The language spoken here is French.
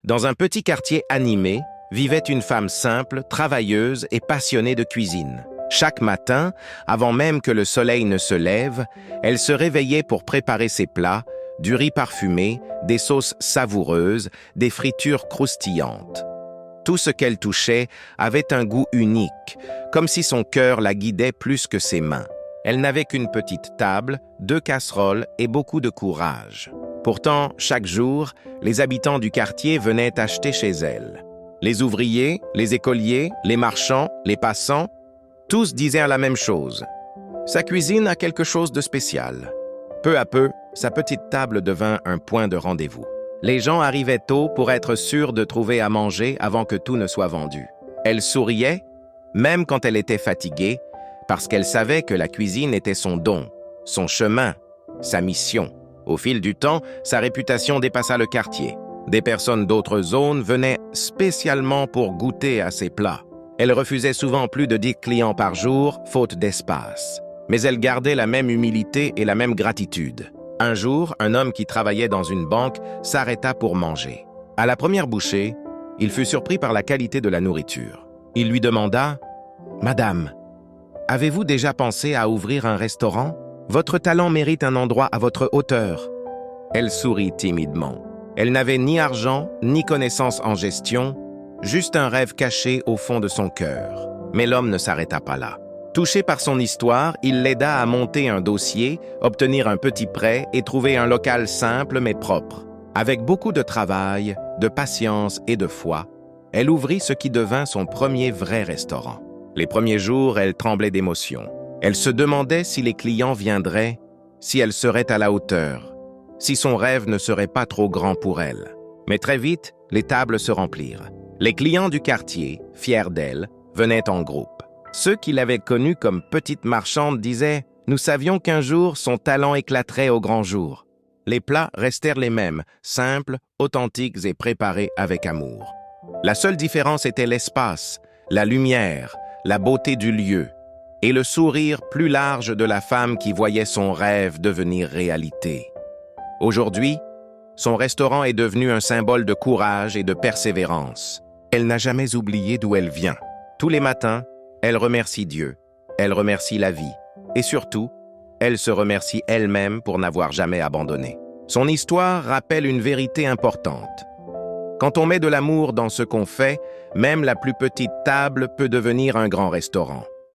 Dans un petit quartier animé, vivait une femme simple, travailleuse et passionnée de cuisine. Chaque matin, avant même que le soleil ne se lève, elle se réveillait pour préparer ses plats, du riz parfumé, des sauces savoureuses, des fritures croustillantes. Tout ce qu'elle touchait avait un goût unique, comme si son cœur la guidait plus que ses mains. Elle n'avait qu'une petite table, 2 casseroles et beaucoup de courage. Pourtant, chaque jour, les habitants du quartier venaient acheter chez elle. Les ouvriers, les écoliers, les marchands, les passants, tous disaient la même chose. Sa cuisine a quelque chose de spécial. Peu à peu, sa petite table devint un point de rendez-vous. Les gens arrivaient tôt pour être sûrs de trouver à manger avant que tout ne soit vendu. Elle souriait, même quand elle était fatiguée, parce qu'elle savait que la cuisine était son don, son chemin, sa mission. Au fil du temps, sa réputation dépassa le quartier. Des personnes d'autres zones venaient spécialement pour goûter à ses plats. Elle refusait souvent plus de 10 clients par jour, faute d'espace. Mais elle gardait la même humilité et la même gratitude. Un jour, un homme qui travaillait dans une banque s'arrêta pour manger. À la première bouchée, il fut surpris par la qualité de la nourriture. Il lui demanda « Madame, avez-vous déjà pensé à ouvrir un restaurant? Votre talent mérite un endroit à votre hauteur. » Elle sourit timidement. Elle n'avait ni argent, ni connaissance en gestion, juste un rêve caché au fond de son cœur. Mais l'homme ne s'arrêta pas là. Touché par son histoire, il l'aida à monter un dossier, obtenir un petit prêt et trouver un local simple mais propre. Avec beaucoup de travail, de patience et de foi, elle ouvrit ce qui devint son premier vrai restaurant. Les premiers jours, elle tremblait d'émotion. Elle se demandait si les clients viendraient, si elle serait à la hauteur, si son rêve ne serait pas trop grand pour elle. Mais très vite, les tables se remplirent. Les clients du quartier, fiers d'elle, venaient en groupe. Ceux qui l'avaient connue comme petite marchande disaient « Nous savions qu'un jour, son talent éclaterait au grand jour. » Les plats restèrent les mêmes, simples, authentiques et préparés avec amour. La seule différence était l'espace, la lumière, la beauté du lieu et le sourire plus large de la femme qui voyait son rêve devenir réalité. Aujourd'hui, son restaurant est devenu un symbole de courage et de persévérance. Elle n'a jamais oublié d'où elle vient. Tous les matins, elle remercie Dieu, elle remercie la vie, et surtout, elle se remercie elle-même pour n'avoir jamais abandonné. Son histoire rappelle une vérité importante. Quand on met de l'amour dans ce qu'on fait, même la plus petite table peut devenir un grand restaurant.